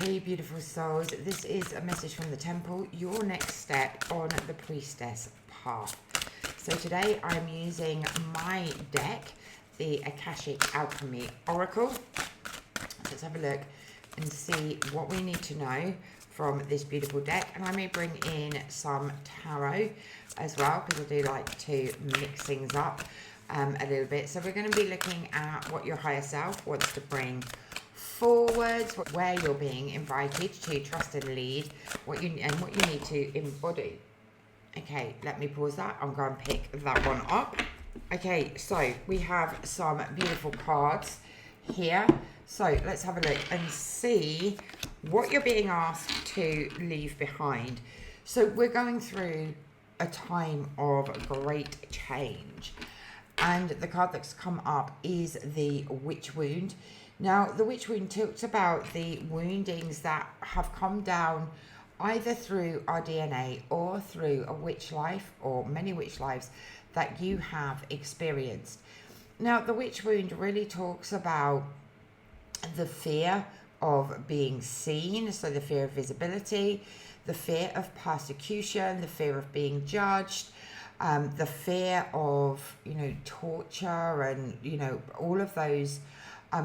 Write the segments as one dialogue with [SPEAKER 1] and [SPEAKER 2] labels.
[SPEAKER 1] Hey beautiful souls, this is a message from the temple, your next step on the Priestess Path. So today I'm using my deck, the Akashic Alchemy Oracle. Let's have a look and see what we need to know from this beautiful deck. And I may bring in some tarot as well, because I do like to mix things up a little bit. So we're going to be looking at what your higher self wants to bring forwards, where you're being invited to trust and lead, what you need to embody. Okay, let me pause that. I'm going to pick that one up. Okay, so we have some beautiful cards here. So let's have a look and see what you're being asked to leave behind. So we're going through a time of great change, and the card that's come up is the Witch Wound. Now, the Witch Wound talks about the woundings that have come down either through our DNA or through a witch life or many witch lives that you have experienced. Now, the Witch Wound really talks about the fear of being seen, so the fear of visibility, the fear of persecution, the fear of being judged, the fear of, torture and, all of those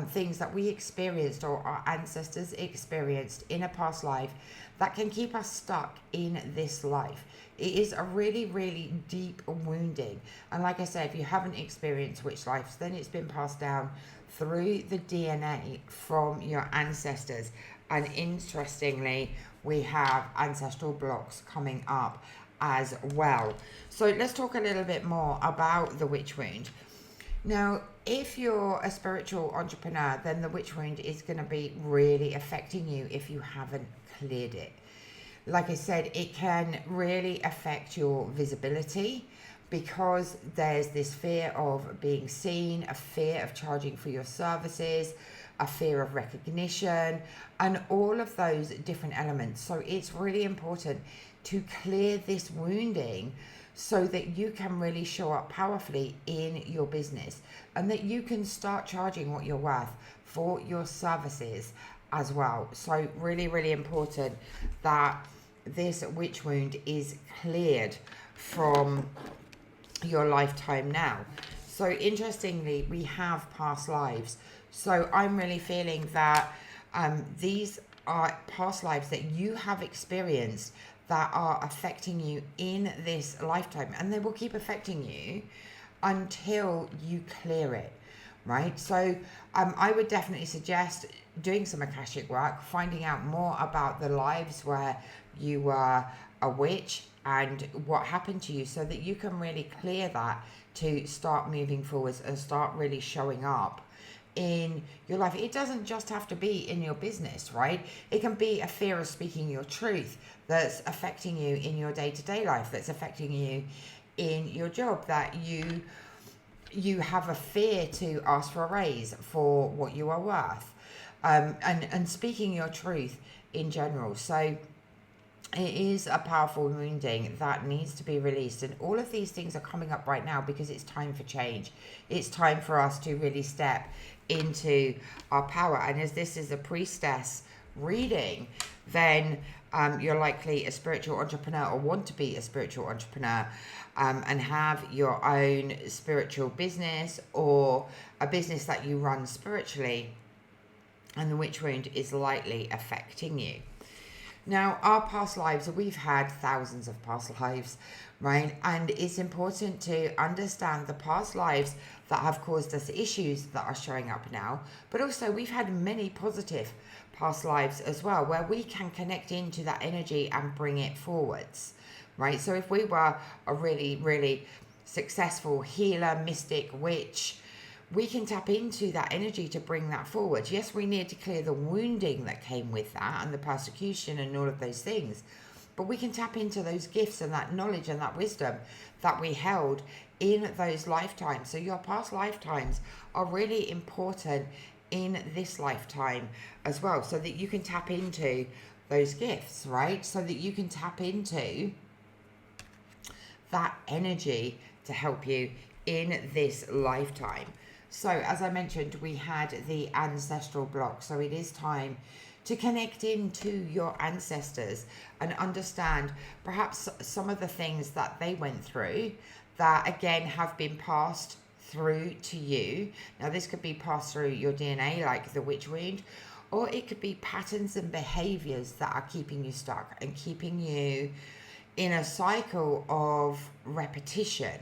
[SPEAKER 1] things that we experienced or our ancestors experienced in a past life that can keep us stuck in this life. It is a really, really deep wounding. And like I said, if you haven't experienced witch lives, then it's been passed down through the DNA from your ancestors. And interestingly, we have ancestral blocks coming up as well. So let's talk a little bit more about the Witch Wound. Now, if you're a spiritual entrepreneur, then the Witch Wound is going to be really affecting you if you haven't cleared it. Like I said, it can really affect your visibility because there's this fear of being seen, a fear of charging for your services, a fear of recognition, and all of those different elements. So it's really important to clear this wounding so that you can really show up powerfully in your business and that you can start charging what you're worth for your services as well. So really, really important that this witch wound is cleared from your lifetime now. So interestingly, we have past lives. So I'm really feeling that these are past lives that you have experienced that are affecting you in this lifetime, and they will keep affecting you until you clear it, right? So I would definitely suggest doing some Akashic work, finding out more about the lives where you were a witch and what happened to you, so that you can really clear that to start moving forwards and start really showing up in your life. It doesn't just have to be in your business, right? It can be a fear of speaking your truth that's affecting you in your day-to-day life, that's affecting you in your job, that you have a fear to ask for a raise for what you are worth, and speaking your truth in general. So it is a powerful wounding that needs to be released, and all of these things are coming up right now because it's time for change. It's time for us to really step into our power. And as this is a priestess reading, then you're likely a spiritual entrepreneur or want to be a spiritual entrepreneur, and have your own spiritual business or a business that you run spiritually, and the witch wound is likely affecting you. Now, our past lives, we've had thousands of past lives, right? And it's important to understand the past lives that have caused us issues that are showing up now. But also, we've had many positive past lives as well, where we can connect into that energy and bring it forwards, right? So if we were a really, really successful healer, mystic, witch, we can tap into that energy to bring that forward. Yes, we need to clear the wounding that came with that and the persecution and all of those things, but we can tap into those gifts and that knowledge and that wisdom that we held in those lifetimes. So your past lifetimes are really important in this lifetime as well, so that you can tap into those gifts, right? So that you can tap into that energy to help you in this lifetime. So as I mentioned, we had the ancestral block. So it is time to connect into your ancestors and understand perhaps some of the things that they went through that again have been passed through to you. Now this could be passed through your DNA, like the witch wound, or it could be patterns and behaviors that are keeping you stuck and keeping you in a cycle of repetition,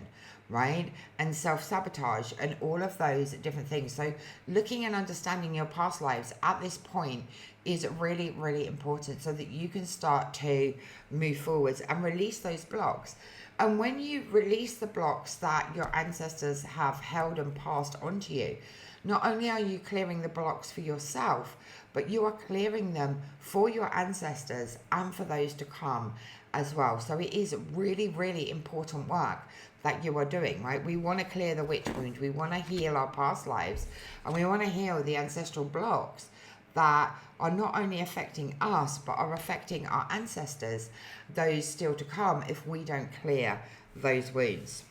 [SPEAKER 1] right? And self-sabotage and all of those different things. So looking and understanding your past lives at this point is really, really important so that you can start to move forwards and release those blocks. And when you release the blocks that your ancestors have held and passed on to you, not only are you clearing the blocks for yourself, but you are clearing them for your ancestors and for those to come as well. So it is really, really important work that you are doing, right? We want to clear the witch wound. We want to heal our past lives, and we want to heal the ancestral blocks that are not only affecting us, but are affecting our ancestors, those still to come, if we don't clear those wounds.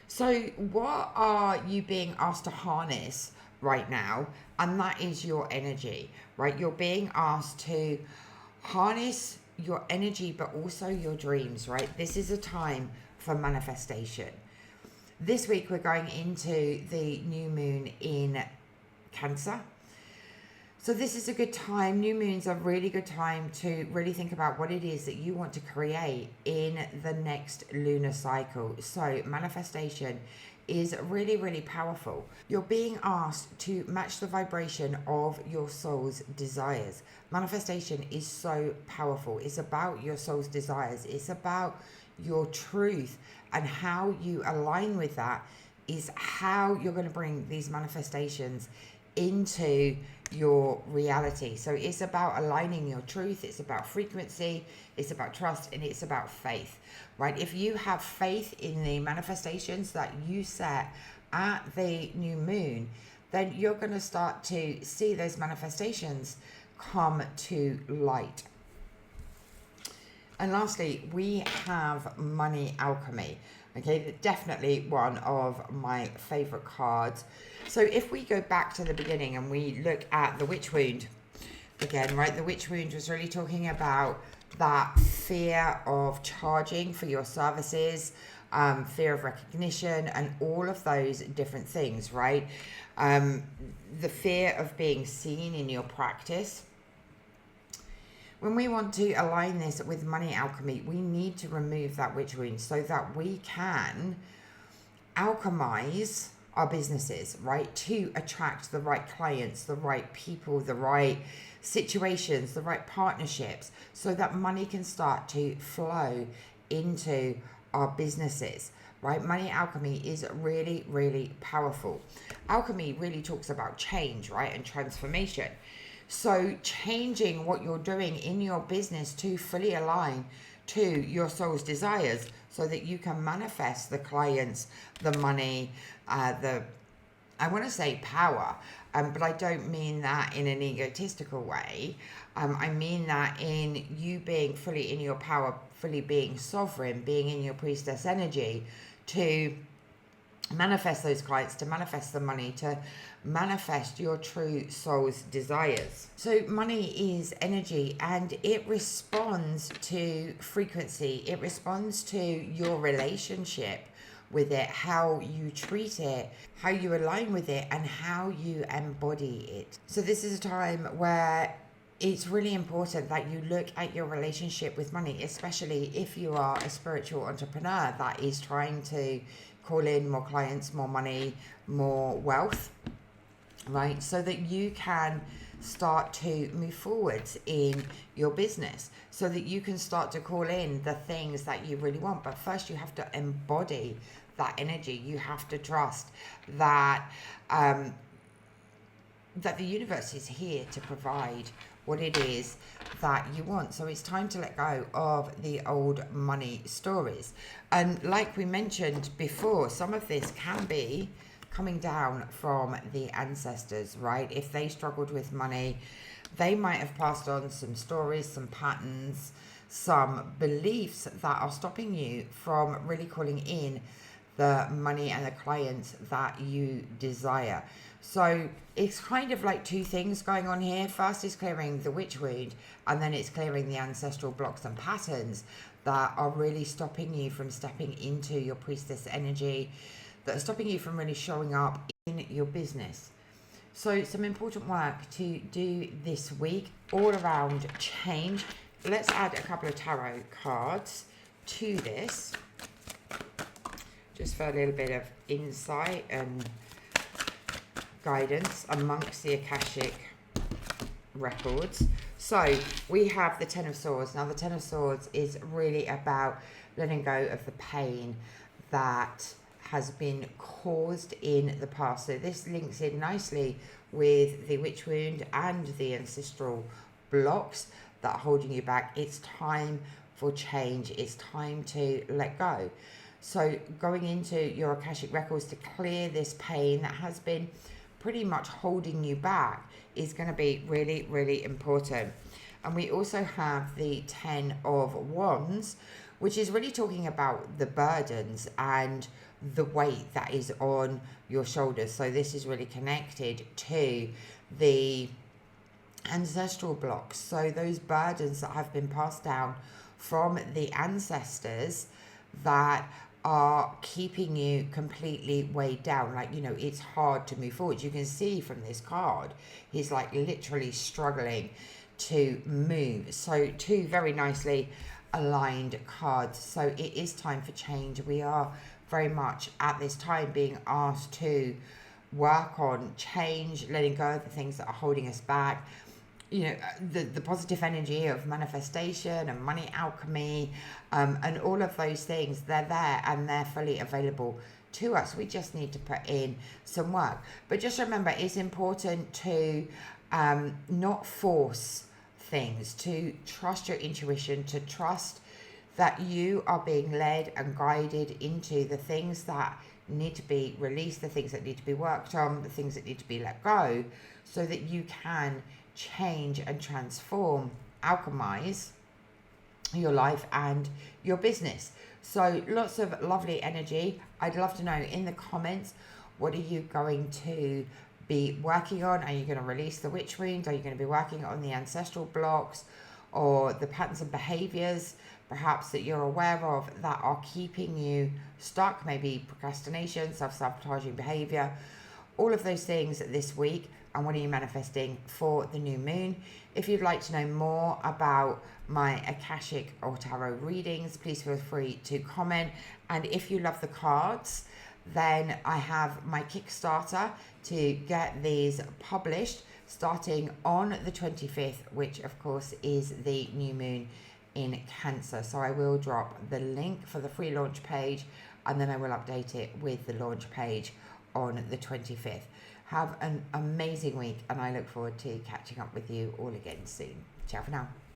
[SPEAKER 1] So what are you being asked to harness right now? And that is your energy, right? You're being asked to harness your energy, but also your dreams, right? This is a time for manifestation. This week we're going into the new moon in Cancer. So this is a good time. New moons are a really good time to really think about what it is that you want to create in the next lunar cycle. So manifestation is really, really powerful. You're being asked to match the vibration of your soul's desires. Manifestation is so powerful. It's about your soul's desires. It's about your truth, and how you align with that is how you're going to bring these manifestations into your reality. So it's about aligning your truth, it's about frequency, it's about trust, and it's about faith, right? If you have faith in the manifestations that you set at the new moon, then you're going to start to see those manifestations come to light. And lastly, we have Money Alchemy. Okay, definitely one of my favorite cards. So if we go back to the beginning and we look at the witch wound again, right? The witch wound was really talking about that fear of charging for your services, fear of recognition, and all of those different things, right? The fear of being seen in your practice. When we want to align this with Money Alchemy, we need to remove that witch wound so that we can alchemize our businesses, right? To attract the right clients, the right people, the right situations, the right partnerships, so that money can start to flow into our businesses, right? Money Alchemy is really, really powerful. Alchemy really talks about change, right? And transformation. So changing what you're doing in your business to fully align to your soul's desires so that you can manifest the clients, the money, I want to say power, but I don't mean that in an egotistical way. I mean that in you being fully in your power, fully being sovereign, being in your priestess energy to manifest those clients, to manifest the money, to manifest your true soul's desires. So money is energy, and it responds to frequency. It responds to your relationship with it, how you treat it, how you align with it, and how you embody it. So this is a time where it's really important that you look at your relationship with money, especially if you are a spiritual entrepreneur that is trying to call in more clients, more money, more wealth, right? So that you can start to move forwards in your business, so that you can start to call in the things that you really want. But first you have to embody that energy. You have to trust that that the universe is here to provide what it is that you want. So it's time to let go of the old money stories. And like we mentioned before, some of this can be coming down from the ancestors, right? If they struggled with money, they might have passed on some stories, some patterns, some beliefs that are stopping you from really calling in the money and the clients that you desire. So it's kind of like two things going on here. First is clearing the witch wound, and then it's clearing the ancestral blocks and patterns that are really stopping you from stepping into your priestess energy, that are stopping you from really showing up in your business. So some important work to do this week all around change. Let's add a couple of tarot cards to this, just for a little bit of insight and guidance amongst the Akashic records. So we have the Ten of Swords. Now the Ten of Swords is really about letting go of the pain that has been caused in the past. So this links in nicely with the witch wound and the ancestral blocks that are holding you back. It's time for change. It's time to let go. So going into your Akashic records to clear this pain that has been pretty much holding you back is going to be really, really important. And we also have the Ten of Wands, which is really talking about the burdens and the weight that is on your shoulders. So this is really connected to the ancestral blocks. So those burdens that have been passed down from the ancestors that are keeping you completely weighed down. Like, you know, it's hard to move forward. You can see from this card, he's like literally struggling to move. So two very nicely aligned cards. So it is time for change. We are very much at this time being asked to work on change, letting go of the things that are holding us back. You know, the positive energy of manifestation and money alchemy, and all of those things, they're there and they're fully available to us. We just need to put in some work. But just remember, it's important to not force things, to trust your intuition, to trust that you are being led and guided into the things that need to be released, the things that need to be worked on, the things that need to be let go, so that you can change and transform, alchemize your life and your business. So lots of lovely energy. I'd love to know in the comments, what are you going to be working on? Are you going to release the witch wound? Are you going to be working on the ancestral blocks or the patterns and behaviors perhaps that you're aware of that are keeping you stuck? Maybe procrastination, self-sabotaging behavior, all of those things this week. And what are you manifesting for the new moon? If you'd like to know more about my Akashic or tarot readings, please feel free to comment. And if you love the cards, then I have my Kickstarter to get these published starting on the 25th, which of course is the new moon in Cancer. So I will drop the link for the free launch page, and then I will update it with the launch page on the 25th. Have an amazing week, and I look forward to catching up with you all again soon. Ciao for now.